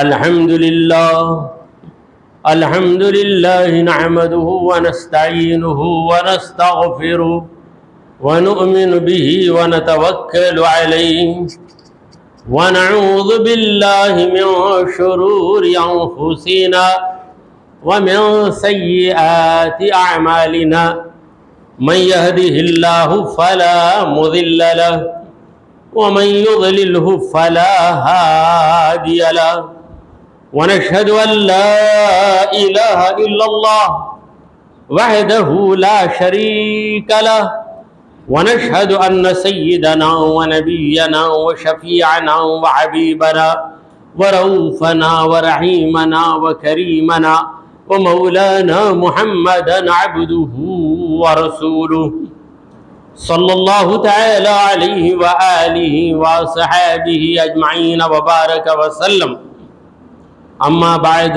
الحمد لله نحمده ونستعينه ونستغفره ونؤمن به ونتوكل عليه ونعوذ بالله من شرور أنفسنا ومن سيئات أعمالنا من يهده الله فلا مضل له ومن يضلله فلا هادي له ونشهد أن لا إله إلا الله وحده لا شريك له ونشهد أن سيدنا ونبينا وشفيعنا وحبيبنا ورؤوفنا ورحيمنا وكريمنا ومولانا محمدا عبده ورسوله صلى الله تعالى عليه وآله وصحابه أجمعين وبارك وسلم. أما بعد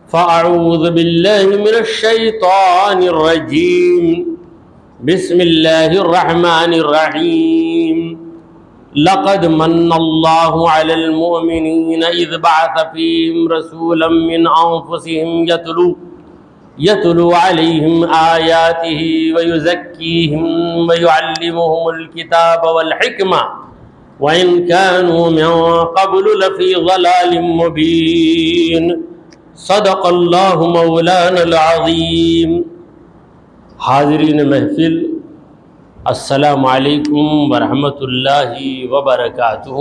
فأعوذ بالله من الشيطان الرجيم. بسم الله الرحمن الرحيم. لقد من الله على المؤمنين إذ بعث فيهم رسولا من أنفسهم يتلو عليهم آياته ويزكيهم ويعلمهم الكتاب والحكمة وإن كانوا من قبل لفي ضلال مبين. صدق اللہ مولانا العظیم. حاضرین محفل، السلام علیکم ورحمۃ اللہ وبرکاتہ.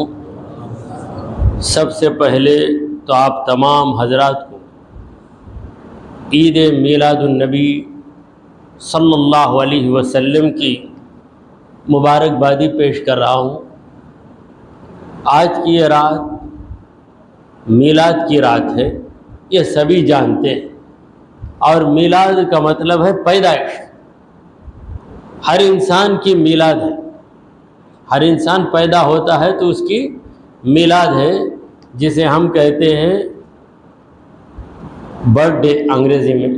سب سے پہلے تو آپ تمام حضرات کو عید میلاد النبی صلی اللہ علیہ وسلم کی مبارکبادی پیش کر رہا ہوں. آج کی یہ رات میلاد کی رات ہے، یہ سبھی جانتے ہیں، اور میلاد کا مطلب ہے پیدائش. ہر انسان کی میلاد ہے. ہر انسان پیدا ہوتا ہے تو اس کی میلاد ہے، جسے ہم کہتے ہیں برتھ ڈے انگریزی میں،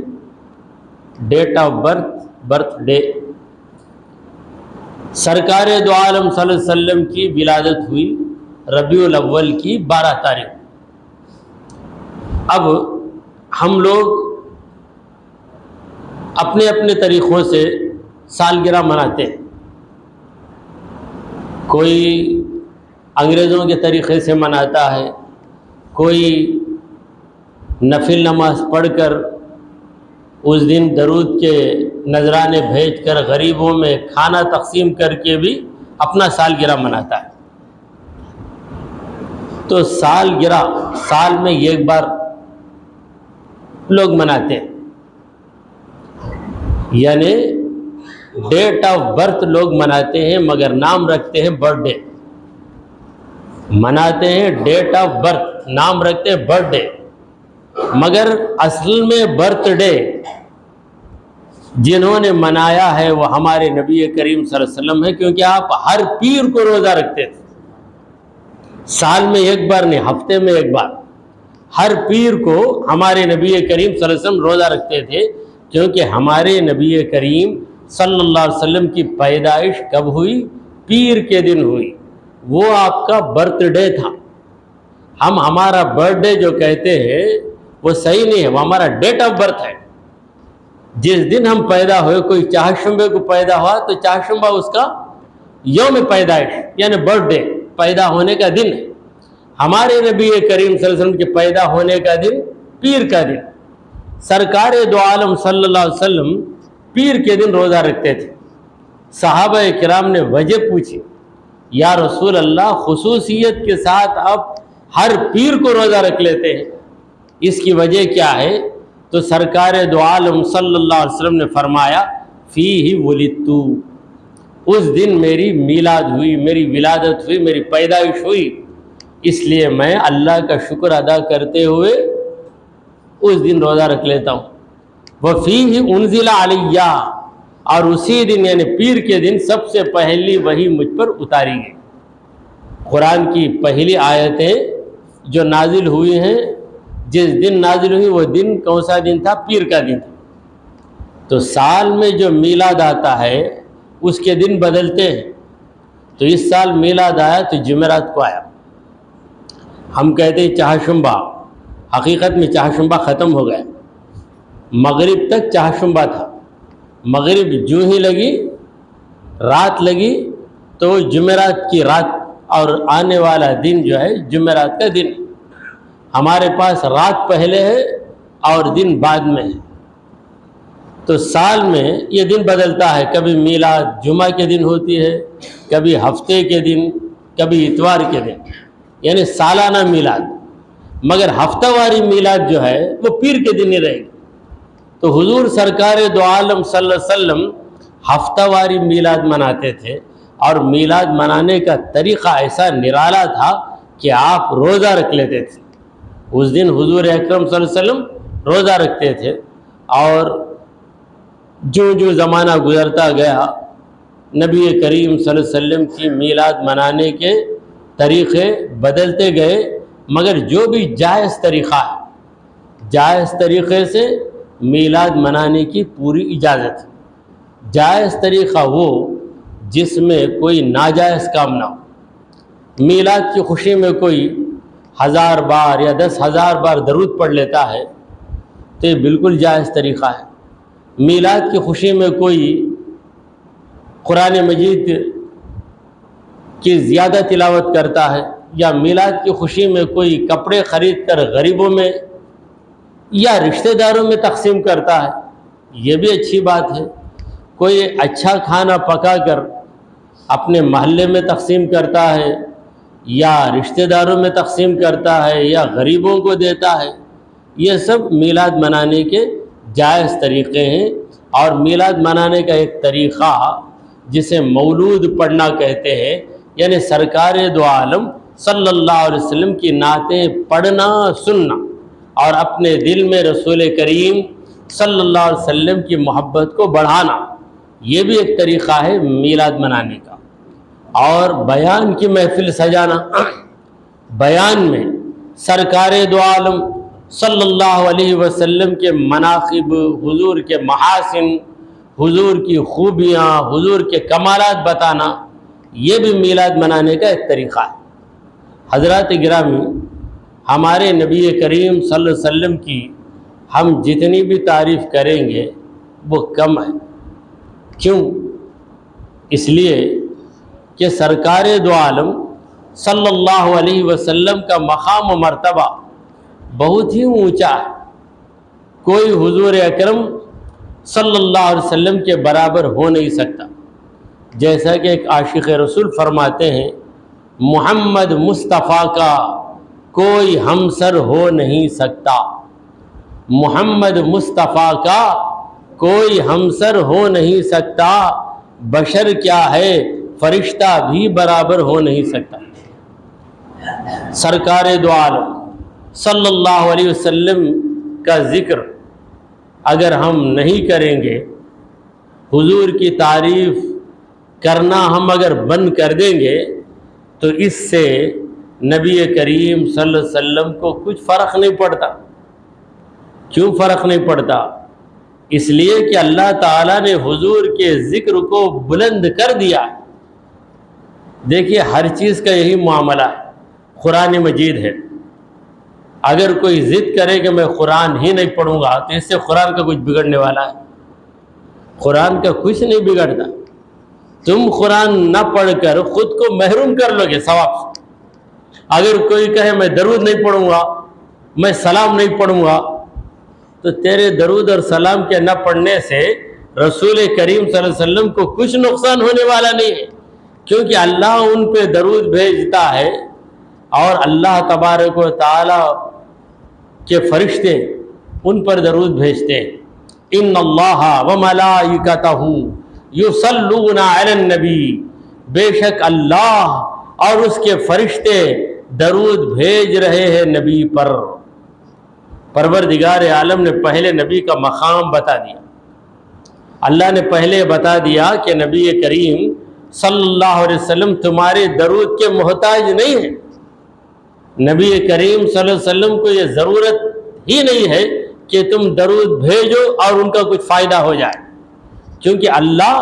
ڈیٹ آف برتھ ڈے. سرکار دو عالم صلی اللہ علیہ وسلم کی ولادت ہوئی ربیع الاول کی 12 تاریخ. اب ہم لوگ اپنے اپنے طریقوں سے سالگرہ مناتے ہیں. کوئی انگریزوں کے طریقے سے مناتا ہے، کوئی نفل نماز پڑھ کر اس دن درود کے نذرانے بھیج کر غریبوں میں کھانا تقسیم کر کے بھی اپنا سالگرہ مناتا ہے. تو سالگرہ سال میں ایک بار لوگ مناتے ہیں، یعنی ڈیٹ آف برتھ لوگ مناتے ہیں مگر نام رکھتے ہیں برتھ ڈے. مناتے ہیں ڈیٹ آف برتھ، نام رکھتے ہیں برتھ ڈے، مگر اصل میں برتھ ڈے جنہوں نے منایا ہے وہ ہمارے نبی کریم صلی اللہ علیہ وسلم ہے، کیونکہ آپ ہر پیر کو روزہ رکھتے تھے. سال میں ایک بار نہیں، ہفتے میں ایک بار ہر پیر کو ہمارے نبی کریم صلی اللہ علیہ وسلم روزہ رکھتے تھے، کیونکہ ہمارے نبی کریم صلی اللہ علیہ وسلم کی پیدائش کب ہوئی؟ پیر کے دن ہوئی. وہ آپ کا برتھ ڈے تھا. ہم ہمارا برتھ ڈے جو کہتے ہیں وہ صحیح نہیں ہے، وہ ہمارا ڈیٹ آف برتھ ہے. جس دن ہم پیدا ہوئے، کوئی چہارشنبے کو پیدا ہوا تو چہارشنبہ اس کا یوم پیدائش یعنی برتھ ڈے، پیدا ہونے کا دن ہے. ہمارے نبی کریم صلی اللہ علیہ وسلم کے پیدا ہونے کا دن پیر کا دن. سرکار دو عالم صلی اللہ علیہ وسلم پیر کے دن روزہ رکھتے تھے. صحابہ کرام نے وجہ پوچھی، یا رسول اللہ خصوصیت کے ساتھ آپ ہر پیر کو روزہ رکھ لیتے ہیں، اس کی وجہ کیا ہے؟ تو سرکار دو عالم صلی اللہ علیہ وسلم نے فرمایا فیہ ولدت، اس دن میری میلاد ہوئی، میری ولادت ہوئی، میری پیدائش ہوئی، اس لیے میں اللہ کا شکر ادا کرتے ہوئے اس دن روزہ رکھ لیتا ہوں. وفیہ انزل علیہ، اور اسی دن یعنی پیر کے دن سب سے پہلی وحی مجھ پر اتاری گئی. قرآن کی پہلی آیتیں جو نازل ہوئی ہیں، جس دن نازل ہوئی وہ دن کون سا دن تھا؟ پیر کا دن تھا. تو سال میں جو میلاد آتا ہے اس کے دن بدلتے ہیں. تو اس سال میلاد آیا تو جمعرات کو آیا. ہم کہتے ہیں چہارشنبہ، حقیقت میں چہارشنبہ ختم ہو گیا، مغرب تک چہارشنبہ تھا، مغرب جو ہی لگی، رات لگی تو جمعرات کی رات، اور آنے والا دن جو ہے جمعرات کا دن۔ ہمارے پاس رات پہلے ہے اور دن بعد میں ہے، تو سال میں یہ دن بدلتا ہے، کبھی میلاد جمعہ کے دن ہوتی ہے، کبھی ہفتے کے دن، کبھی اتوار کے دن، یعنی سالانہ میلاد، مگر ہفتہ واری میلاد جو ہے وہ پیر کے دن ہی رہے گی۔ تو حضور سرکار دو عالم صلی اللہ علیہ وسلم ہفتہ واری میلاد مناتے تھے، اور میلاد منانے کا طریقہ ایسا نرالا تھا کہ آپ روزہ رکھ لیتے تھے۔ اس دن حضور اکرم صلی اللہ علیہ وسلم روزہ رکھتے تھے، اور جو جو زمانہ گزرتا گیا نبی کریم صلی اللہ علیہ وسلم کی میلاد منانے کے طریقے بدلتے گئے، مگر جو بھی جائز طریقہ ہے، جائز طریقے سے میلاد منانے کی پوری اجازت ہے۔ جائز طریقہ وہ جس میں کوئی ناجائز کام نہ ہو۔ میلاد کی خوشی میں کوئی 1000 بار یا 10,000 بار درود پڑھ لیتا ہے تو یہ بالکل جائز طریقہ ہے۔ میلاد کی خوشی میں کوئی قرآن مجید کی زیادہ تلاوت کرتا ہے، یا میلاد کی خوشی میں کوئی کپڑے خرید کر غریبوں میں یا رشتہ داروں میں تقسیم کرتا ہے، یہ بھی اچھی بات ہے۔ کوئی اچھا کھانا پکا کر اپنے محلے میں تقسیم کرتا ہے، یا رشتہ داروں میں تقسیم کرتا ہے، یا غریبوں کو دیتا ہے، یہ سب میلاد منانے کے جائز طریقے ہیں۔ اور میلاد منانے کا ایک طریقہ جسے مولود پڑھنا کہتے ہیں، یعنی سرکار دو عالم صلی اللہ علیہ وسلم کی نعتیں پڑھنا سننا، اور اپنے دل میں رسول کریم صلی اللہ علیہ وسلم کی محبت کو بڑھانا، یہ بھی ایک طریقہ ہے میلاد منانے کا۔ اور بیان کی محفل سجانا، بیان میں سرکار دو عالم صلی اللہ علیہ وسلم کے مناقب، حضور کے محاسن، حضور کی خوبیاں، حضور کے کمالات بتانا، یہ بھی میلاد منانے کا ایک طریقہ ہے۔ حضرات گرامی، ہمارے نبی کریم صلی اللہ علیہ وسلم کی ہم جتنی بھی تعریف کریں گے وہ کم ہے۔ کیوں؟ اس لیے کہ سرکار دو عالم صلی اللہ علیہ وسلم کا مقام و مرتبہ بہت ہی اونچا ہے، کوئی حضور اکرم صلی اللہ علیہ وسلم کے برابر ہو نہیں سکتا۔ جیسا کہ ایک عاشق رسول فرماتے ہیں، محمد مصطفیٰ کا کوئی ہمسر ہو نہیں سکتا، محمد مصطفیٰ کا کوئی ہمسر ہو نہیں سکتا، بشر کیا ہے فرشتہ بھی برابر ہو نہیں سکتا۔ سرکار دو عالم صلی اللہ علیہ وسلم کا ذکر اگر ہم نہیں کریں گے، حضور کی تعریف کرنا ہم اگر بند کر دیں گے، تو اس سے نبی کریم صلی اللہ علیہ وسلم کو کچھ فرق نہیں پڑتا۔ کیوں فرق نہیں پڑتا؟ اس لیے کہ اللہ تعالیٰ نے حضور کے ذکر کو بلند کر دیا۔ دیکھیے، ہر چیز کا یہی معاملہ ہے۔ قرآن مجید ہے، اگر کوئی ضد کرے کہ میں قرآن ہی نہیں پڑھوں گا تو اس سے قرآن کا کچھ بگڑنے والا ہے؟ قرآن کا کچھ نہیں بگڑتا۔ تم قرآن نہ پڑھ کر خود کو محروم کر لو گے ثواب سے۔ اگر کوئی کہے میں درود نہیں پڑھوں گا، میں سلام نہیں پڑھوں گا، تو تیرے درود اور سلام کے نہ پڑھنے سے رسول کریم صلی اللہ علیہ وسلم کو کچھ نقصان ہونے والا نہیں ہے، کیونکہ اللہ ان پہ درود بھیجتا ہے، اور اللہ تبارک و تعالی کے فرشتے ان پر درود بھیجتے ہیں۔ ان اللہ وملائکتہ یصلون علی النبی، بے شک اللہ اور اس کے فرشتے درود بھیج رہے ہیں نبی پر۔ پروردگار عالم نے پہلے نبی کا مقام بتا دیا۔ اللہ نے پہلے بتا دیا کہ نبی کریم صلی اللہ علیہ وسلم تمہارے درود کے محتاج نہیں ہیں۔ نبی کریم صلی اللہ علیہ وسلم کو یہ ضرورت ہی نہیں ہے کہ تم درود بھیجو اور ان کا کچھ فائدہ ہو جائے، کیونکہ اللہ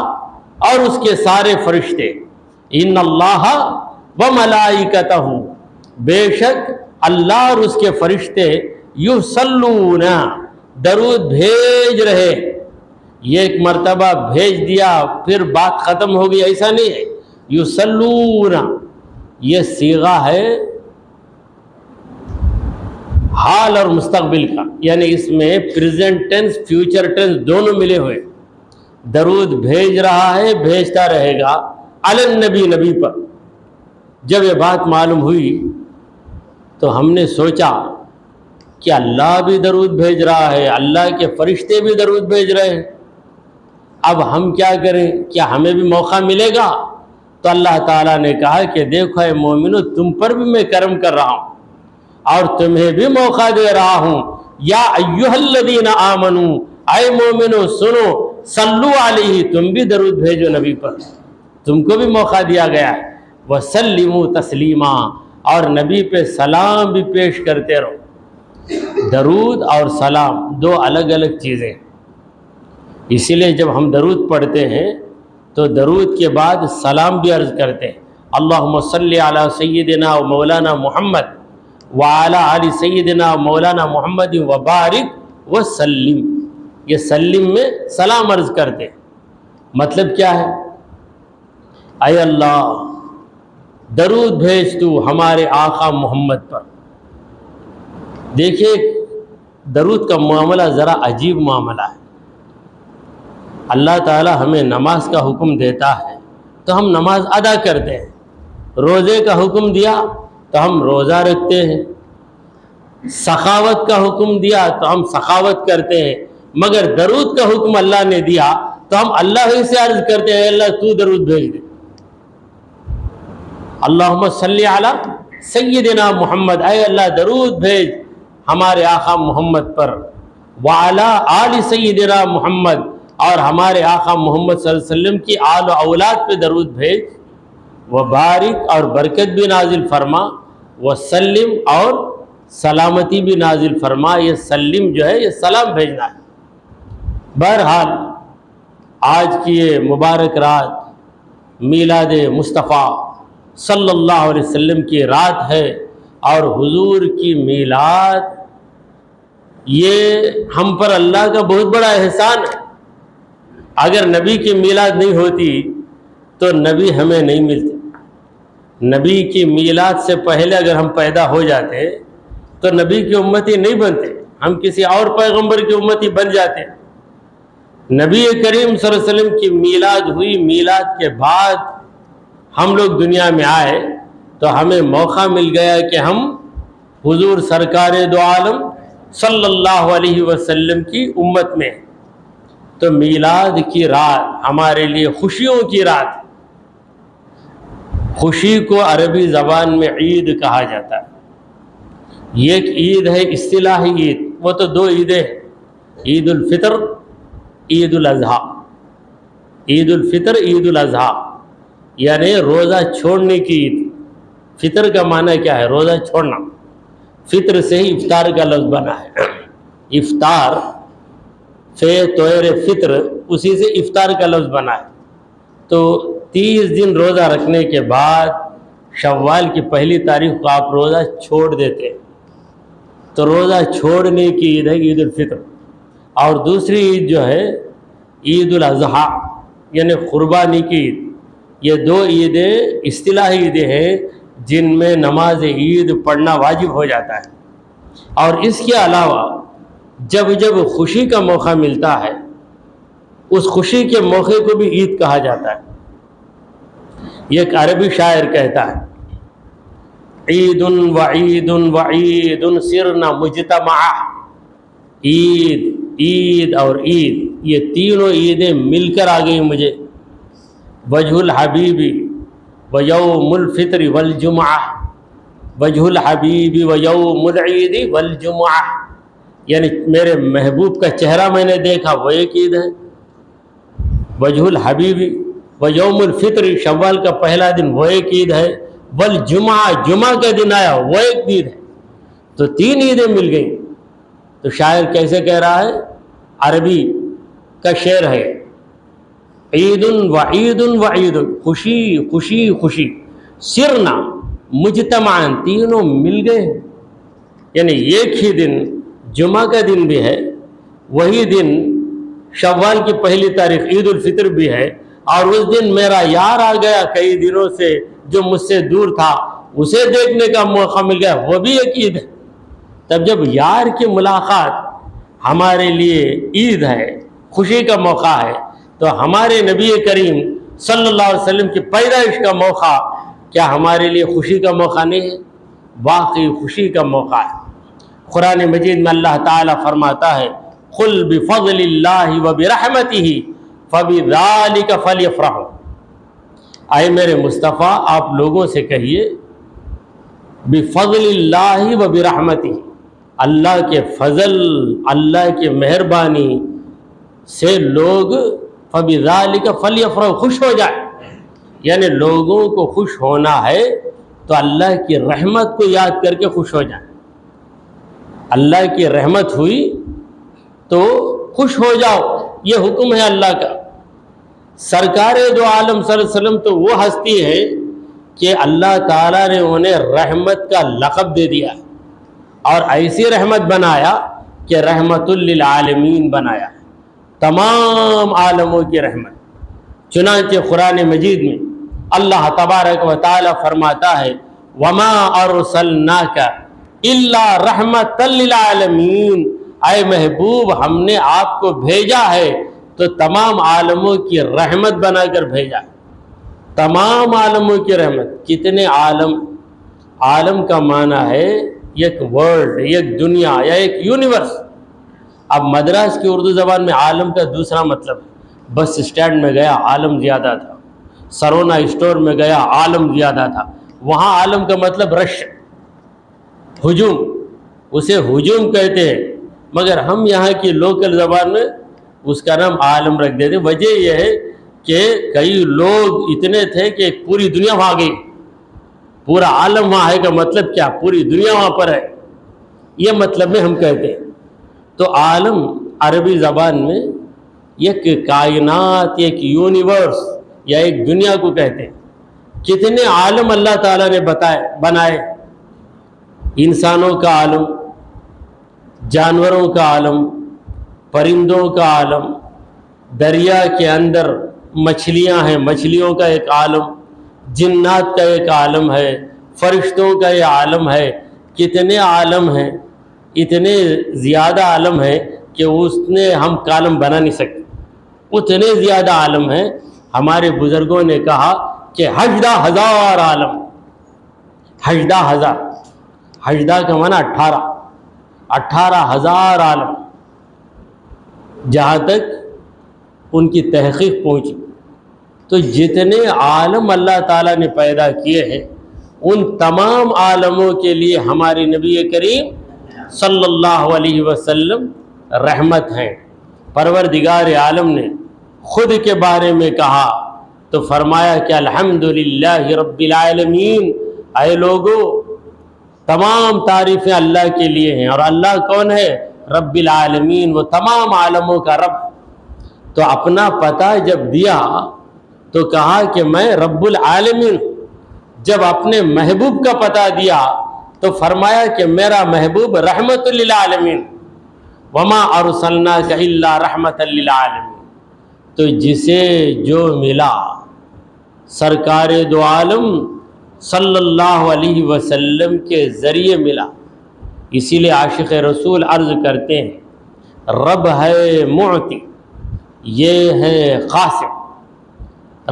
اور اس کے سارے فرشتے، ان اللہ وملائکتہ، بے شک اللہ اور اس کے فرشتے یصلون درود بھیج رہے. یہ ایک مرتبہ بھیج دیا پھر بات ختم ہو گئی، ایسا نہیں ہے. یصلون یہ صیغہ ہے حال اور مستقبل کا، یعنی اس میں پریزنٹ ٹینس فیوچر ٹینس دونوں ملے ہوئے. درود بھیج رہا ہے، بھیجتا رہے گا علی النبی، نبی پر. جب یہ بات معلوم ہوئی تو ہم نے سوچا کہ اللہ بھی درود بھیج رہا ہے، اللہ کے فرشتے بھی درود بھیج رہے ہیں، اب ہم کیا کریں؟ کیا ہمیں بھی موقع ملے گا؟ تو اللہ تعالیٰ نے کہا کہ دیکھو اے مومنو، تم پر بھی میں کرم کر رہا ہوں اور تمہیں بھی موقع دے رہا ہوں. یا ایھا الذین آمنو، اے مومنو سنو، صلو علیہ، تم بھی درود بھیجو نبی پر، تم کو بھی موقع دیا گیا ہے. وسلموا تسلیما، اور نبی پہ سلام بھی پیش کرتے رہو. درود اور سلام دو الگ الگ چیزیں، اسی لیے جب ہم درود پڑھتے ہیں تو درود کے بعد سلام بھی عرض کرتے ہیں. اللہم صلی علی سیدنا و مولانا محمد وعلی آل سیدنا و مولانا محمد وبارک وسلم. یہ سلم میں سلام عرض کرتے ہیں. مطلب کیا ہے؟ اے اللہ درود بھیج تو ہمارے آقا محمد پر. دیکھیے درود کا معاملہ ذرا عجیب معاملہ ہے. اللہ تعالی ہمیں نماز کا حکم دیتا ہے تو ہم نماز ادا کرتے ہیں، روزے کا حکم دیا تو ہم روزہ رکھتے ہیں، سخاوت کا حکم دیا تو ہم سخاوت کرتے ہیں. مگر درود کا حکم اللہ نے دیا تو ہم اللہ ہی سے عرض کرتے ہیں اے اللہ تو درود بھیج دے. اللہم صلی علی سیدنا محمد، اے اللہ درود بھیج ہمارے آقا محمد پر. وعلی آل سیدنا محمد، اور ہمارے آقا محمد صلی اللہ علیہ وسلم کی آل و اولاد پہ درود بھیج. وبارک، اور برکت بھی نازل فرما. وسلم، اور سلامتی بھی نازل فرما. یہ سلم جو ہے یہ سلام بھیجنا ہے. بہرحال آج کی یہ مبارک رات میلاد مصطفیٰ صلی اللہ علیہ وسلم کی رات ہے، اور حضور کی میلاد یہ ہم پر اللہ کا بہت بڑا احسان ہے. اگر نبی کی میلاد نہیں ہوتی تو نبی ہمیں نہیں ملتے. نبی کی میلاد سے پہلے اگر ہم پیدا ہو جاتے تو نبی کی امتی نہیں بنتے، ہم کسی اور پیغمبر کی امتی بن جاتے. نبی کریم صلی اللہ علیہ وسلم کی میلاد ہوئی، میلاد کے بعد ہم لوگ دنیا میں آئے تو ہمیں موقع مل گیا کہ ہم حضور سرکار دو عالم صلی اللہ علیہ وسلم کی امت میں. تو میلاد کی رات ہمارے لیے خوشیوں کی رات. خوشی کو عربی زبان میں عید کہا جاتا ہے. یہ ایک عید ہے اصطلاحی عید، وہ تو دو عیدیں ہیں، عید الفطر، عید الاضحیٰ. عید الفطر، عید الاضحیٰ یعنی روزہ چھوڑنے کی عید. فطر کا معنی کیا ہے؟ روزہ چھوڑنا. فطر سے ہی افطار کا لفظ بنا ہے. افطار طور فطر، اسی سے افطار کا لفظ بنا ہے. تو 30 دن روزہ رکھنے کے بعد شوال کی پہلی تاریخ کو آپ روزہ چھوڑ دیتے ہیں، تو روزہ چھوڑنے کی عید ہے عید الفطر. اور دوسری عید جو ہے عید الاضحیٰ یعنی قربانی کی عید. یہ دو عیدیں اصطلاحی عیدیں ہیں جن میں نماز عید پڑھنا واجب ہو جاتا ہے. اور اس کے علاوہ جب جب خوشی کا موقع ملتا ہے اس خوشی کے موقع کو بھی عید کہا جاتا ہے. یہ ایک عربی شاعر کہتا ہے عید وعید وعید سرنا مجتمعا. عید، عید اور عید، یہ تینوں عیدیں مل کر آ گئی مجھے. وجہ الحبیبی و یوم الفطر والجمعہ، وجہ الحبیبی و یوم العید والجمعہ، یعنی میرے محبوب کا چہرہ میں نے دیکھا وہ ایک عید ہے. وجہ الحبیبی و یوم الفطر، شوال کا پہلا دن وہ ایک عید ہے. والجمعہ، جمعہ کا دن آیا وہ ایک عید ہے. تو تین عیدیں مل گئیں. تو شاعر کیسے کہہ رہا ہے؟ عربی کا شعر ہے عید وعید وعید، خوشی خوشی خوشی، سرنا مجتمعاً، تینوں مل گئے یعنی ایک ہی دن جمعہ کا دن بھی ہے، وہی دن شوال کی پہلی تاریخ عید الفطر بھی ہے، اور اس دن میرا یار آ گیا کئی دنوں سے جو مجھ سے دور تھا، اسے دیکھنے کا موقع مل گیا، وہ بھی ایک عید ہے۔ تب جب یار کی ملاقات ہمارے لیے عید ہے، خوشی کا موقع ہے، تو ہمارے نبی کریم صلی اللہ علیہ وسلم کی پیدائش کا موقع کیا ہمارے لیے خوشی کا موقع نہیں ہے؟ واقعی خوشی کا موقع ہے۔ قرآن مجید میں اللہ تعالیٰ فرماتا ہے قُلْ بِفَضْلِ اللَّهِ وَبِرَحْمَتِهِ فَبِذَلِكَ فَلْيَفْرَحُوا۔ اے میرے مصطفیٰ آپ لوگوں سے کہیے بِفَضْلِ اللَّهِ وَبِرَحْمَتِهِ، اللہ کے فضل، اللہ کی مہربانی سے لوگ فَبِذَلِكَ فَلْيَفْرَحُوا خوش ہو جائے، یعنی لوگوں کو خوش ہونا ہے تو اللہ کی رحمت کو یاد کر کے خوش ہو جائیں۔ اللہ کی رحمت ہوئی تو خوش ہو جاؤ، یہ حکم ہے اللہ کا۔ سرکار دو عالم صلی اللہ علیہ وسلم تو وہ ہستی ہے کہ اللہ تعالیٰ نے انہیں رحمت کا لقب دے دیا اور ایسی رحمت بنایا کہ رحمت للعالمین بنایا، تمام عالموں کی رحمت۔ چنانچہ قرآن مجید میں اللہ تبارک و تعالیٰ فرماتا ہے وَمَا أَرْسَلْنَاكَ إِلَّا رَحْمَةً لِلْعَالَمِينَ، اے محبوب ہم نے آپ کو بھیجا ہے تو تمام عالموں کی رحمت بنا کر بھیجا، تمام عالموں کی رحمت۔ کتنے عالم، عالم کا معنی ہے ایک ورلڈ، ایک دنیا یا ایک یونیورس۔ اب مدراس کی اردو زبان میں عالم کا دوسرا مطلب ہے، بس اسٹینڈ میں گیا عالم زیادہ تھا، سرونا اسٹور میں گیا عالم زیادہ تھا، وہاں عالم کا مطلب رش، ہجوم، اسے ہجوم کہتے ہیں، مگر ہم یہاں کی لوکل زبان میں اس کا نام عالم رکھ دیتے۔ وجہ یہ ہے کہ کئی لوگ اتنے تھے کہ پوری دنیا وہاں گئی، پورا عالم وہاں ہے کا مطلب کیا؟ پوری دنیا وہاں پر ہے، یہ مطلب میں ہم کہتے ہیں۔ تو عالم عربی زبان میں ایک کائنات، ایک یونیورس یا ایک دنیا کو کہتے ہیں۔ کتنے عالم اللہ تعالیٰ نے بنائے، انسانوں کا عالم، جانوروں کا عالم، پرندوں کا عالم، دریا کے اندر مچھلیاں ہیں، مچھلیوں کا ایک عالم، جنات کا ایک عالم ہے، فرشتوں کا ایک عالم ہے۔ کتنے عالم ہیں، اتنے زیادہ عالم ہیں کہ اس نے ہم کالم بنا نہیں سکتے، اتنے زیادہ عالم ہیں۔ ہمارے بزرگوں نے کہا کہ 18,000 عالم، 18,000، حجدہ کا معنی 18,000 عالم، جہاں تک ان کی تحقیق پہنچی۔ تو جتنے عالم اللہ تعالیٰ نے پیدا کیے ہیں ان تمام عالموں کے لیے ہمارے نبی کریم صلی اللہ علیہ وسلم رحمت ہیں۔ پروردگار عالم نے خود کے بارے میں کہا تو فرمایا کہ الحمدللہ رب العالمین، اے لوگو تمام تعریفیں اللہ کے لیے ہیں، اور اللہ کون ہے؟ رب العالمین، وہ تمام عالموں کا رب۔ تو اپنا پتہ جب دیا تو کہا کہ میں رب العالمین۔ جب اپنے محبوب کا پتہ دیا تو فرمایا کہ میرا محبوب رحمت للعالمین، وما ارسلناک الا رحمت للعالمین۔ تو جسے جو ملا سرکار دو عالم صلی اللہ علیہ وسلم کے ذریعے ملا۔ اسی لیے عاشق رسول عرض کرتے ہیں رب ہے معطی، یہ ہے قاسم۔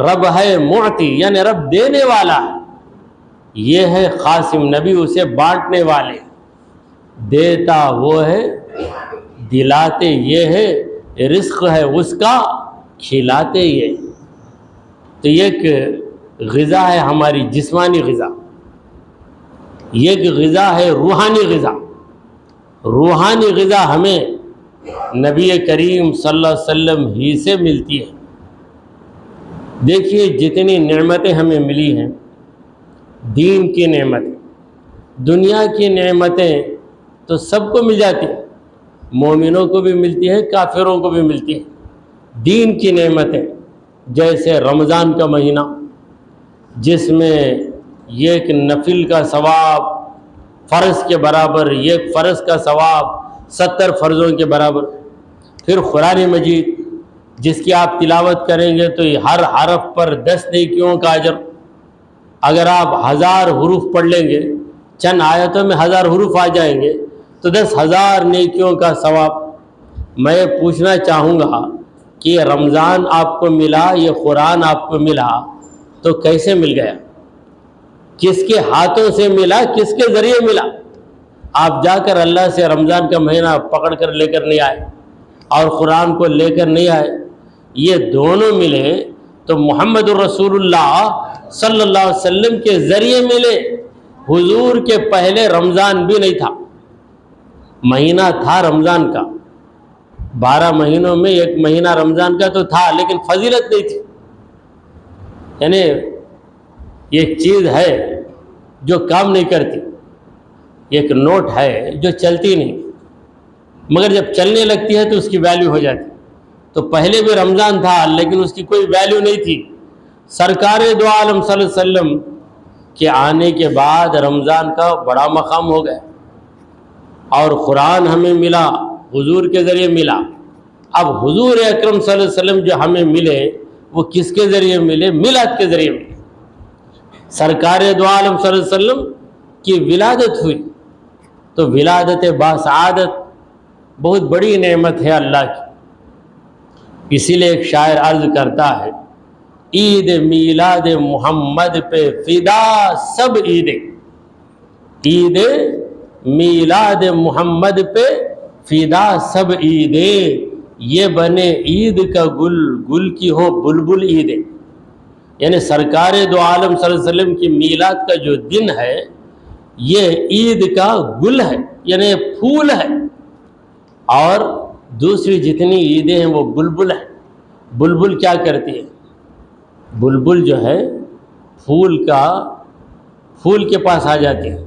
رب ہے معطی یعنی رب دینے والا ہے، یہ ہے قاسم نبی اسے بانٹنے والے، دیتا وہ ہے دلاتے یہ ہے، رزق ہے اس کا کھلاتے یہ۔ تو ایک غذا ہے ہماری جسمانی غذا، ایک غذا ہے روحانی غذا۔ روحانی غذا ہمیں نبی کریم صلی اللہ علیہ وسلم ہی سے ملتی ہے۔ دیکھیے جتنی نعمتیں ہمیں ملی ہیں، دین کی نعمتیں، دنیا کی نعمتیں تو سب کو مل جاتی ہیں، مومنوں کو بھی ملتی ہیں، کافروں کو بھی ملتی ہیں۔ دین کی نعمتیں جیسے رمضان کا مہینہ، جس میں ایک نفل کا ثواب فرض کے برابر، ایک فرض کا ثواب 70 فرضوں کے برابر۔ پھر قرآن مجید جس کی آپ تلاوت کریں گے تو ہر حرف پر 10 نیکیوں کا اجر۔ اگر آپ 1000 حروف پڑھ لیں گے، چند آیتوں میں 1000 حروف آ جائیں گے تو 10,000 نیکیوں کا ثواب۔ میں پوچھنا چاہوں گا کہ یہ رمضان آپ کو ملا، یہ قرآن آپ کو ملا تو کیسے مل گیا؟ کس کے ہاتھوں سے ملا، کس کے ذریعے ملا؟ آپ جا کر اللہ سے رمضان کا مہینہ پکڑ کر لے کر نہیں آئے اور قرآن کو لے کر نہیں آئے، یہ دونوں ملے تو محمد الرسول اللہ صلی اللہ علیہ وسلم کے ذریعے ملے۔ حضور کے پہلے رمضان بھی نہیں تھا، مہینہ تھا رمضان کا، 12 مہینوں میں ایک مہینہ رمضان کا تو تھا، لیکن فضیلت نہیں تھی۔ یعنی ایک چیز ہے جو کام نہیں کرتی، ایک نوٹ ہے جو چلتی نہیں، مگر جب چلنے لگتی ہے تو اس کی ویلیو ہو جاتی۔ تو پہلے بھی رمضان تھا لیکن اس کی کوئی ویلیو نہیں تھی۔ سرکار دو عالم صلی اللہ علیہ وسلم کے آنے کے بعد رمضان کا بڑا مقام ہو گیا، اور قرآن ہمیں ملا، حضور کے ذریعے ملا۔ اب حضور اکرم صلی اللہ علیہ وسلم جو ہمیں ملے وہ کس کے ذریعے ملے؟ میلاد کے ذریعے ملے۔ سرکار دو عالم صلی اللہ علیہ وسلم کی ولادت ہوئی، تو ولادت باسعادت بہت بڑی نعمت ہے اللہ کی۔ اسی لیے ایک شاعر عرض کرتا ہے، عید میلاد محمد پہ فدا سب عیدیں، عید میلاد محمد پہ فدا سب عیدیں، یہ بنے عید کا گل، گل کی ہو بلبل عیدیں۔ یعنی سرکار دو عالم صلی اللہ علیہ وسلم کی میلاد کا جو دن ہے یہ عید کا گل ہے، یعنی پھول ہے، اور دوسری جتنی عیدیں ہیں وہ بلبل ہیں۔ بلبل کیا کرتی ہے؟ بلبل جو ہے پھول کے پاس آ جاتی ہے،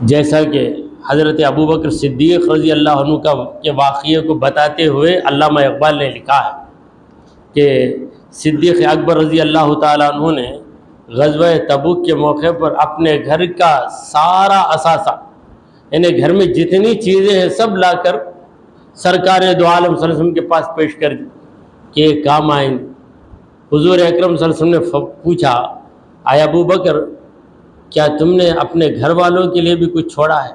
جیسا کہ حضرت ابوبکر صدیق رضی اللہ عنہ کے واقعے کو بتاتے ہوئے علامہ اقبال نے لکھا ہے کہ صدیق اکبر رضی اللہ تعالیٰ عنہ نے غزوہ تبوک کے موقع پر اپنے گھر کا سارا اثاثہ، یعنی گھر میں جتنی چیزیں ہیں سب لا کر سرکار دو عالم صلی اللہ علیہ وسلم کے پاس پیش کر دی کہ یہ کام آئیں گے۔ حضور اکرم صلی اللہ علیہ وسلم نے پوچھا، اے ابو بکر کیا تم نے اپنے گھر والوں کے لیے بھی کچھ چھوڑا ہے؟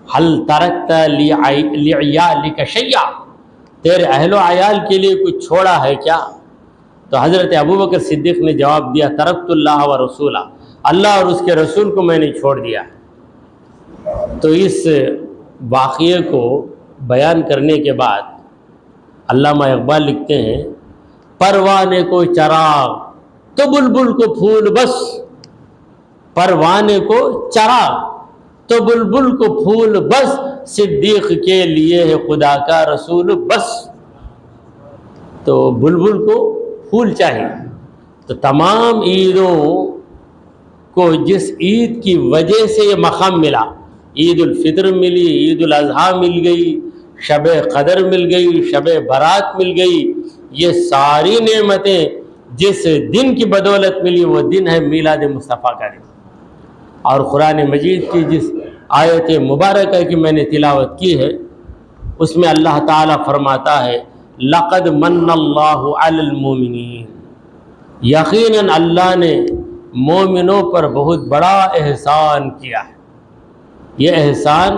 حل ترکت لعیالک شیئا، تیرے اہل و عیال کے لیے کچھ چھوڑا ہے کیا؟ تو حضرت ابوبکر صدیق نے جواب دیا، ترکت اللہ و رسولہ، اللہ اور اس کے رسول کو میں نے چھوڑ دیا۔ تو اس واقعے کو بیان کرنے کے بعد علامہ اقبال لکھتے ہیں، پروانے کو چراغ تو بلبل کو پھول بس، پروانے کو چراغ تو بلبل کو پھول بس، صدیق کے لیے ہے خدا کا رسول بس۔ تو بلبل کو پھول چاہیے۔ تو تمام عیدوں کو جس عید کی وجہ سے یہ مقام ملا، عید الفطر ملی، عید الاضحیٰ مل گئی، شب قدر مل گئی، شب برات مل گئی، یہ ساری نعمتیں جس دن کی بدولت ملی وہ دن ہے میلاد مصطفیٰ کا دن۔ اور قرآن مجید کی جس آیت مبارکہ کی میں نے تلاوت کی ہے اس میں اللہ تعالیٰ فرماتا ہے، لقد من اللہ علی المومنین، یقیناً اللہ نے مومنوں پر بہت بڑا احسان کیا ہے۔ یہ احسان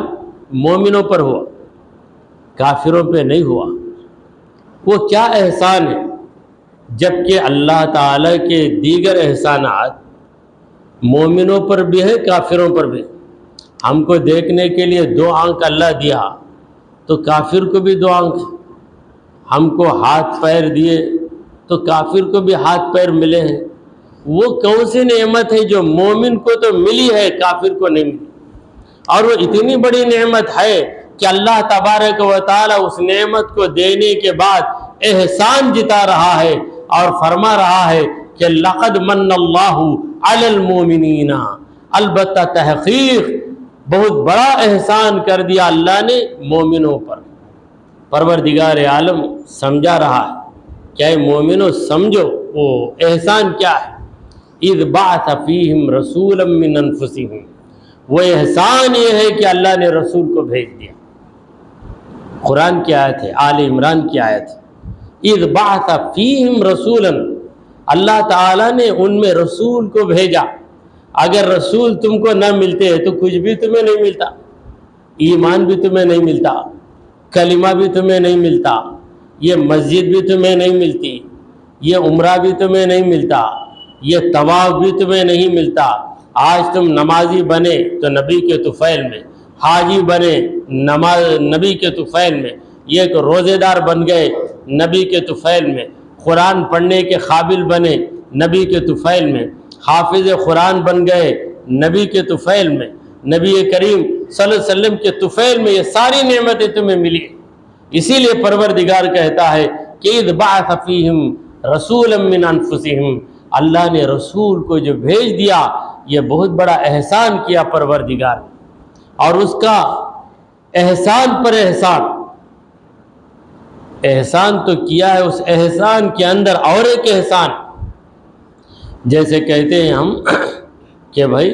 مومنوں پر ہوا، کافروں پہ نہیں ہوا۔ وہ کیا احسان ہے؟ جبکہ اللہ تعالیٰ کے دیگر احسانات مومنوں پر بھی ہے، کافروں پر بھی۔ ہم کو دیکھنے کے لیے 2 آنکھ اللہ دیا تو کافر کو بھی 2 آنکھ، ہم کو ہاتھ پیر دیے تو کافر کو بھی ہاتھ پیر ملے ہیں۔ وہ کون سی نعمت ہے جو مومن کو تو ملی ہے کافر کو نہیں ملی؟ اور وہ اتنی بڑی نعمت ہے کہ اللہ تبارک و تعالی اس نعمت کو دینے کے بعد احسان جتا رہا ہے اور فرما رہا ہے کہ لقد من اللہ علی المومنین، البتہ تحقیق بہت بڑا احسان کر دیا اللہ نے مومنوں پر۔ پروردگار عالم سمجھا رہا ہے، کیا مومنوں سمجھو وہ احسان کیا ہے۔ اذ بعث فیہم رسولا من انفسہم وہ احسان یہ ہے کہ اللہ نے رسول کو بھیج دیا۔ قرآن کی آیت ہے، آل عمران کی آیت ہے، اذ بعث فیہم رسولا، اللہ تعالیٰ نے ان میں رسول کو بھیجا۔ اگر رسول تم کو نہ ملتے تو کچھ بھی تمہیں نہیں ملتا، ایمان بھی تمہیں نہیں ملتا، کلمہ بھی تمہیں نہیں ملتا، یہ مسجد بھی تمہیں نہیں ملتی، یہ عمرہ بھی تمہیں نہیں ملتا، یہ طواف بھی تمہیں نہیں ملتا۔ آج تم نمازی بنے تو نبی کے طفیل میں، حاجی بنے نبی کے طفیل میں، یہ کہ روزے دار بن گئے نبی کے طفیل میں، قرآن پڑھنے کے قابل بنے نبی کے طفیل میں، حافظ قرآن بن گئے نبی کے طفیل میں، نبی کریم صلی اللہ علیہ وسلم کے طفیل میں یہ ساری نعمتیں تمہیں ملی۔ اسی لیے پروردگار کہتا ہے کہ اذ بعث فیہم رسولا من انفسہم، اللہ نے رسول کو جو بھیج دیا یہ بہت بڑا احسان کیا پروردگار، اور اس کا احسان پر احسان تو کیا ہے، اس احسان کے اندر اور ایک احسان، جیسے کہتے ہیں ہم کہ بھائی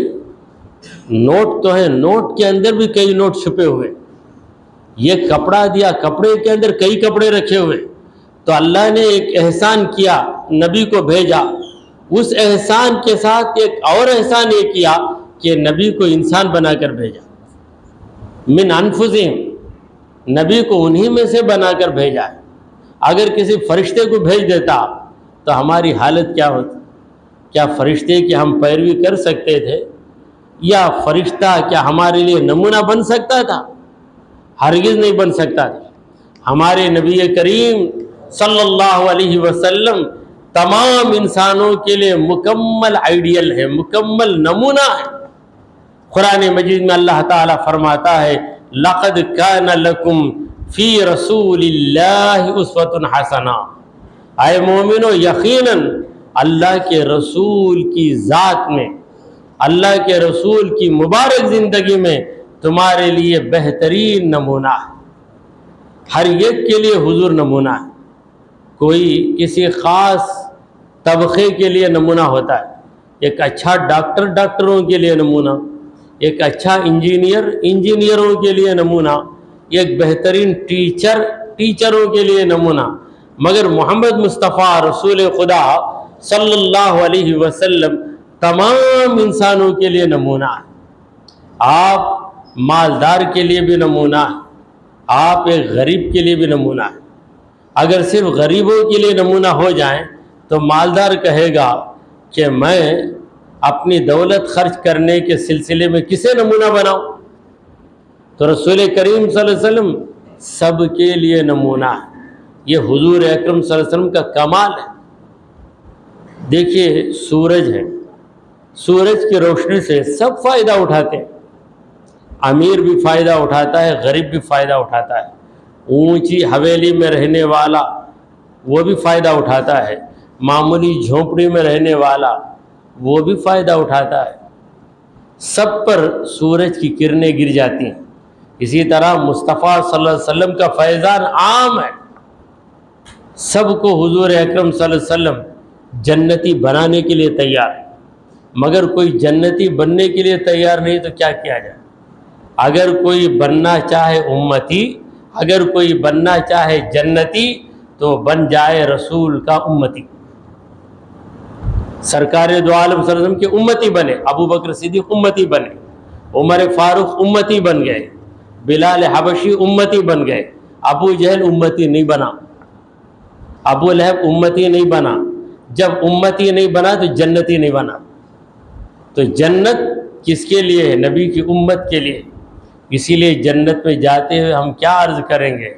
نوٹ تو ہے، نوٹ کے اندر بھی کئی نوٹ چھپے ہوئے، یہ کپڑا دیا، کپڑے کے اندر کئی کپڑے رکھے ہوئے، تو اللہ نے ایک احسان کیا، نبی کو بھیجا، اس احسان کے ساتھ ایک اور احسان یہ کیا کہ نبی کو انسان بنا کر بھیجا، من انفسہم، نبی کو انہی میں سے بنا کر بھیجا ہے۔ اگر کسی فرشتے کو بھیج دیتا تو ہماری حالت کیا ہوتی؟ کیا فرشتے کی ہم پیروی کر سکتے تھے؟ یا فرشتہ کیا ہمارے لیے نمونہ بن سکتا تھا؟ ہرگز نہیں بن سکتا تھا۔ ہمارے نبی کریم صلی اللہ علیہ وسلم تمام انسانوں کے لیے مکمل آئیڈیل ہے، مکمل نمونہ ہے۔ قرآن مجید میں اللہ تعالیٰ فرماتا ہے لَقَدْ كَانَ لَكُمْ فِي رَسُولِ اللَّهِ أُسْوَةٌ حَسَنَةٌ، اے مومنو یقیناً اللہ کے رسول کی ذات میں، اللہ کے رسول کی مبارک زندگی میں تمہارے لیے بہترین نمونہ ہے۔ ہر ایک کے لیے حضور نمونہ ہے، کوئی کسی خاص طبقے کے لیے نمونہ ہوتا ہے، ایک اچھا ڈاکٹر ڈاکٹروں کے لیے نمونہ، ایک اچھا انجینئر انجینئروں کے لیے نمونہ، ایک بہترین ٹیچر ٹیچروں کے لیے نمونہ، مگر محمد مصطفیٰ رسول خدا صلی اللہ علیہ وسلم تمام انسانوں کے لیے نمونہ ہے۔ آپ مالدار کے لیے بھی نمونہ ہے، آپ ایک غریب کے لیے بھی نمونہ ہے۔ اگر صرف غریبوں کے لیے نمونہ ہو جائیں تو مالدار کہے گا کہ میں اپنی دولت خرچ کرنے کے سلسلے میں کسے نمونہ بناؤں؟ تو رسول کریم صلی اللہ علیہ وسلم سب کے لیے نمونہ ہے۔ یہ حضور اکرم صلی اللہ علیہ وسلم کا کمال ہے۔ دیکھیے سورج ہے، سورج کی روشنی سے سب فائدہ اٹھاتے ہیں، امیر بھی فائدہ اٹھاتا ہے، غریب بھی فائدہ اٹھاتا ہے، اونچی حویلی میں رہنے والا وہ بھی فائدہ اٹھاتا ہے، معمولی جھونپڑی میں رہنے والا وہ بھی فائدہ اٹھاتا ہے، سب پر سورج کی کرنیں گر جاتی ہیں۔ اسی طرح مصطفیٰ صلی اللہ علیہ وسلم کا فیضان عام ہے، سب کو حضور اکرم صلی اللہ علیہ وسلم جنتی بنانے کے لیے تیار ہے، مگر کوئی جنتی بننے کے لیے تیار نہیں تو کیا کیا جائے؟ اگر کوئی بننا چاہے امتی، اگر کوئی بننا چاہے جنتی تو بن جائے رسول کا امتی، سرکار دو عالم صلی اللہ علیہ وسلم کے امتی بنے، ابو بکر صدیق امتی بنے، عمر فاروق امتی بن گئے، بلال حبشی امتی بن گئے، ابو جہل امتی نہیں بنا، ابو لہب امتی نہیں بنا۔ جب امتی نہیں بنا تو جنتی نہیں بنا۔ تو جنت کس کے لیے ہے؟ نبی کی امت کے لیے۔ اسی لیے جنت میں جاتے ہوئے ہم کیا عرض کریں گے؟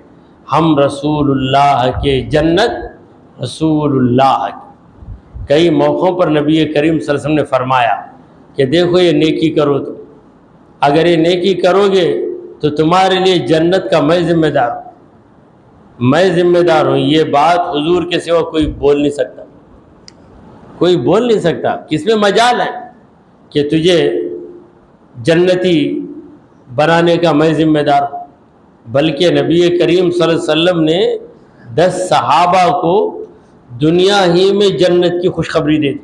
ہم رسول اللہ کے، جنت رسول اللہ کی۔ کئی موقعوں پر نبی کریم صلی اللہ علیہ وسلم نے فرمایا کہ دیکھو یہ نیکی کرو، تو اگر یہ نیکی کرو گے تو تمہارے لیے جنت کا میں ذمہ دار ہوں، میں ذمہ دار ہوں۔ یہ بات حضور کے سوا کوئی بول نہیں سکتا، کوئی بول نہیں سکتا۔ کس میں مجال ہے کہ تجھے جنتی بنانے کا میں ذمہ دار ہوں؟ بلکہ نبی کریم صلی اللہ علیہ وسلم نے 10 صحابہ کو دنیا ہی میں جنت کی خوشخبری دے دی،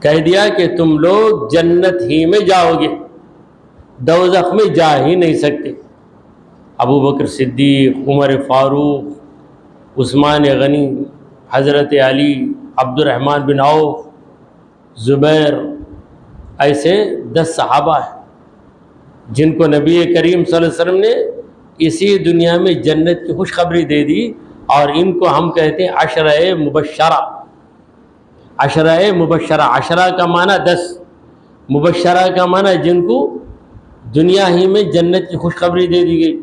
کہہ دیا کہ تم لوگ جنت ہی میں جاؤ گے۔ دوزخ میں جا ہی نہیں سکتے۔ ابو بکر صدیق، عمر فاروق، عثمان غنی، حضرت علی، عبد الرحمن بن عوف، زبیر، ایسے 10 صحابہ ہیں جن کو نبی کریم صلی اللہ علیہ وسلم نے اسی دنیا میں جنت کی خوشخبری دے دی، اور ان کو ہم کہتے ہیں عشرہ مبشرہ۔ عشرہ مبشرہ، عشرہ کا معنی 10، مبشرہ کا معنی جن کو دنیا ہی میں جنت کی خوشخبری دے دی گئی۔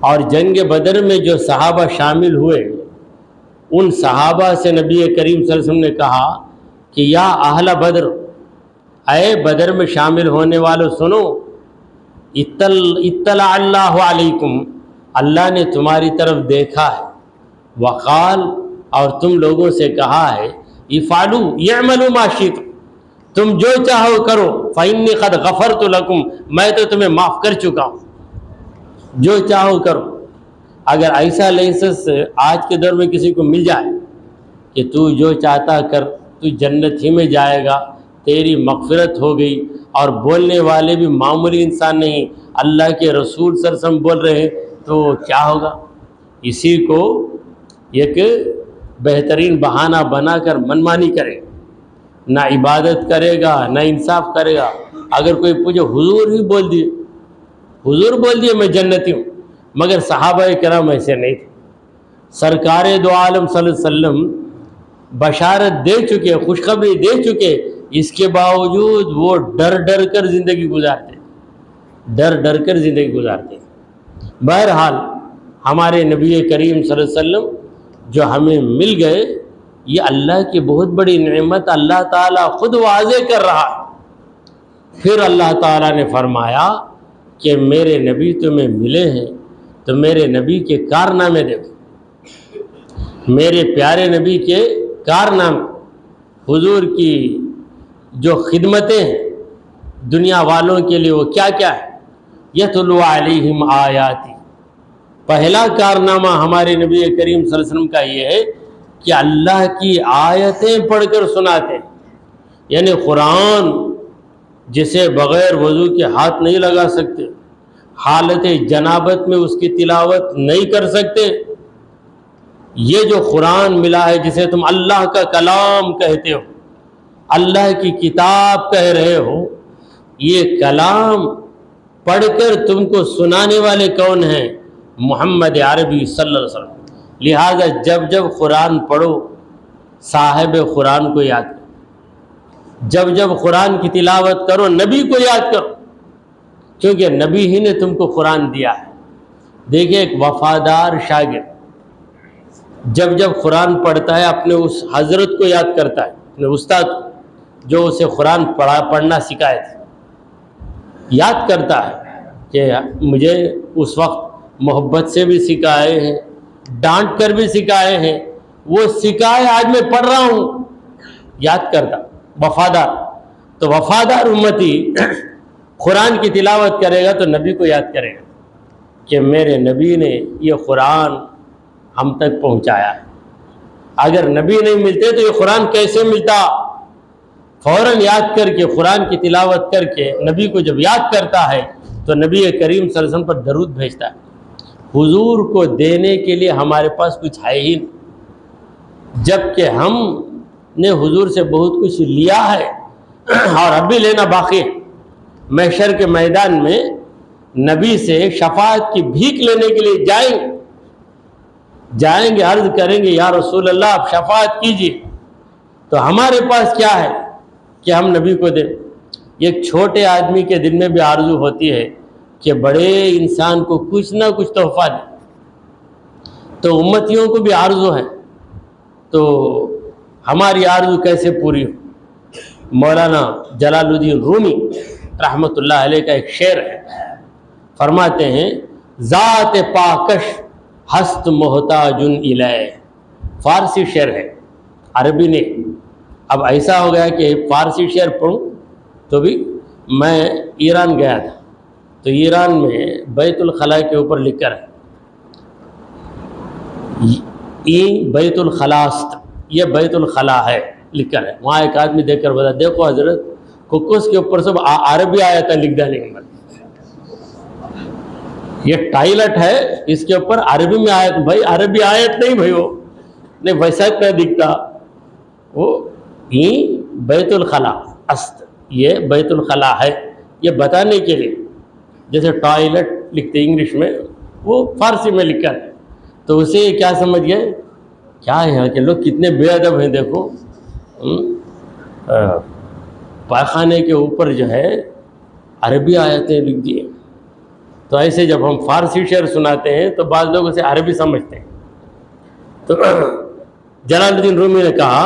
اور جنگ بدر میں جو صحابہ شامل ہوئے، ان صحابہ سے نبی کریم صلی اللہ علیہ وسلم نے کہا کہ یا اہل بدر، اے بدر میں شامل ہونے والوں سنو، اطلع اللہ علیکم، اللہ نے تمہاری طرف دیکھا ہے، وقال، اور تم لوگوں سے کہا ہے، افعلوا یعملوا ما شئتم، تم جو چاہو کرو، فإنی قد غفرت لکم، میں تو تمہیں معاف کر چکا ہوں، جو چاہو کرو۔ اگر ایسا لائسنس آج کے دور میں کسی کو مل جائے کہ تو جو چاہتا کر، تو جنت ہی میں جائے گا، تیری مغفرت ہو گئی، اور بولنے والے بھی معمولی انسان نہیں، اللہ کے رسول صلی اللہ علیہ وسلم بول رہے ہیں، تو کیا ہوگا؟ اسی کو ایک بہترین بہانہ بنا کر منمانی کرے، نہ عبادت کرے گا نہ انصاف کرے گا۔ اگر کوئی پوچھے، حضور ہی بول دیے، حضور بول دیے میں جنتی ہوں، مگر صحابہ کرام ایسے نہیں تھے۔ سرکار دو عالم صلی اللہ علیہ وسلم بشارت دے چکے، خوشخبری دے چکے، اس کے باوجود وہ ڈر ڈر کر زندگی گزارتے، ڈر ڈر کر زندگی گزارتے۔ بہرحال ہمارے نبی کریم صلی اللہ علیہ وسلم جو ہمیں مل گئے، یہ اللہ کی بہت بڑی نعمت اللہ تعالیٰ خود واضح کر رہا ہے۔ پھر اللہ تعالیٰ نے فرمایا کہ میرے نبی تمہیں ملے ہیں تو میرے نبی کے کارنامے دیکھو، میرے پیارے نبی کے کارنامے، حضور کی جو خدمتیں ہیں دنیا والوں کے لیے، وہ کیا کیا ہے؟ یتلو علیہم آیاتی، پہلا کارنامہ ہمارے نبی کریم صلی اللہ علیہ وسلم کا یہ ہے کہ اللہ کی آیتیں پڑھ کر سناتے ہیں، یعنی قرآن جسے بغیر وضو کے ہاتھ نہیں لگا سکتے، حالت جنابت میں اس کی تلاوت نہیں کر سکتے، یہ جو قرآن ملا ہے جسے تم اللہ کا کلام کہتے ہو، اللہ کی کتاب کہہ رہے ہو، یہ کلام پڑھ کر تم کو سنانے والے کون ہیں؟ محمد عربی صلی اللہ علیہ وسلم۔ لہٰذا جب جب قرآن پڑھو، صاحب قرآن کو یاد کرو، جب جب قرآن کی تلاوت کرو، نبی کو یاد کرو، کیونکہ نبی ہی نے تم کو قرآن دیا ہے۔ دیکھیں، ایک وفادار شاگرد جب جب قرآن پڑھتا ہے، اپنے اس حضرت کو یاد کرتا ہے، اپنے استاد کو جو اسے قرآن پڑھنا سکھائے تھے، یاد کرتا ہے کہ مجھے اس وقت محبت سے بھی سکھائے ہیں، ڈانٹ کر بھی سکھائے ہیں، وہ سکھائے آج میں پڑھ رہا ہوں، یاد کرتا، وفادار۔ تو وفادار امتی قرآن کی تلاوت کرے گا تو نبی کو یاد کرے گا کہ میرے نبی نے یہ قرآن ہم تک پہنچایا ہے۔ اگر نبی نہیں ملتے تو یہ قرآن کیسے ملتا؟ فوراً یاد کر کے، قرآن کی تلاوت کر کے، نبی کو جب یاد کرتا ہے تو نبی کریم صلی اللہ علیہ وسلم پر درود بھیجتا ہے۔ حضور کو دینے کے لیے ہمارے پاس کچھ ہے ہی نہیں، جبکہ ہم نے حضور سے بہت کچھ لیا ہے اور اب بھی لینا باقی ہے۔ محشر کے میدان میں نبی سے شفاعت کی بھیک لینے کے لیے جائیں گے، عرض کریں گے یا رسول اللہ آپ شفاعت کیجیے، تو ہمارے پاس کیا ہے کہ ہم نبی کو دیں؟ ایک چھوٹے آدمی کے دل میں بھی آرزو ہوتی ہے کہ بڑے انسان کو کچھ نہ کچھ تحفہ دے، تو امتیوں کو بھی آرزو ہے، تو ہماری آرزو کیسے پوری ہو؟ مولانا جلال الدین رومی رحمۃ اللہ علیہ کا ایک شعر ہے، فرماتے ہیں ذات پاکش ہست محتاجن الیہ، فارسی شعر ہے، عربی نے۔ اب ایسا ہو گیا کہ فارسی شعر پڑھوں تو بھی میں ایران گیا تھا، تو ایران میں بیت الخلاء کے اوپر لکھ کر ہے بیت الخلاست، یہ بیت الخلاء ہے لکھ کر ہے، وہاں ایک آدمی دیکھ کر بتا، دیکھو حضرت کوکوس کے اوپر سب عربی آیتیں لکھ ڈالیں گے. یہ ٹائلٹ ہے, اس کے اوپر عربی میں آیت. بھائی عربی آیت نہیں بھائی, وہ نہیں ویسا اتنا دکھتا. وہ بیت الخلا است, یہ بیت الخلا ہے, یہ بتانے کے لیے. جیسے ٹوائلٹ لکھتے انگلش میں, وہ فارسی میں لکھا ہے. تو اسے کیا سمجھ گئے, کیا ہے کہ لوگ کتنے بے ادب ہیں. دیکھو پاخانے کے اوپر جو ہے عربی آیتیں لکھ دیے. تو ایسے جب ہم فارسی شعر سناتے ہیں تو بعض لوگ اسے عربی سمجھتے ہیں. تو جلال الدین رومی نے کہا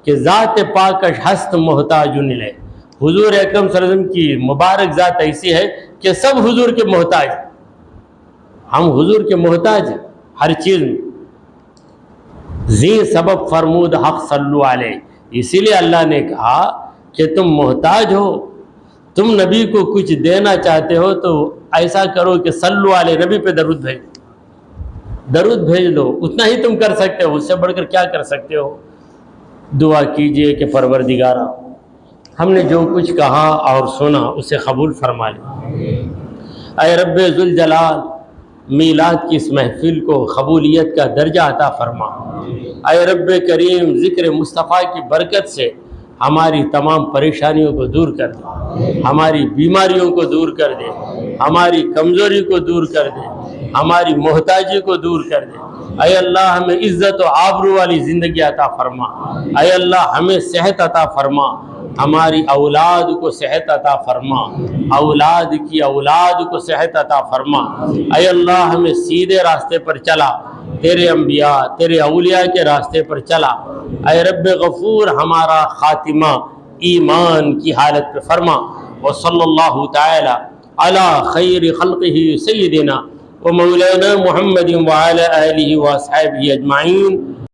کہ ذات پاکش ہست محتاج نلے. حضور اکرم صلی اللہ علیہ وسلم کی مبارک ذات ایسی ہے کہ سب حضور کے محتاج ہیں. ہم حضور کے محتاج ہیں ہر چیز میں. ذی سبب فرمود حق صلو علیہ. اسی لیے اللہ نے کہا کہ تم محتاج ہو, تم نبی کو کچھ دینا چاہتے ہو تو ایسا کرو کہ صلو علیہ, نبی پہ درود بھیج, درود بھیج دو. اتنا ہی تم کر سکتے ہو, اس سے بڑھ کر کیا کر سکتے ہو. دعا کیجئے کہ پروردگارا ہم نے جو کچھ کہا اور سنا اسے قبول فرما لے. اے رب ذوالجلال میلاد کی اس محفل کو قبولیت کا درجہ عطا فرما. اے رب کریم ذکر مصطفیٰ کی برکت سے ہماری تمام پریشانیوں کو دور کر دے, ہماری بیماریوں کو دور کر دے, ہماری کمزوری کو دور کر دے, ہماری محتاجی کو دور کر دے. اے اللہ ہمیں عزت و آبرو والی زندگی عطا فرما. اے اللہ ہمیں صحت عطا فرما, ہماری اولاد کو صحت عطا فرما, اولاد کی اولاد کو صحت عطا فرما. اے اللہ ہمیں سیدھے راستے پر چلا, تیرے انبیاء تیرے اولیاء کے راستے پر چلا. اے رب غفور ہمارا خاتمہ ایمان کی حالت پہ فرما. وصلی اللہ تعالی علی خیر خلقہ سیدنا و مولانا محمد وعلی آلہ و اصحابہ اجمعین.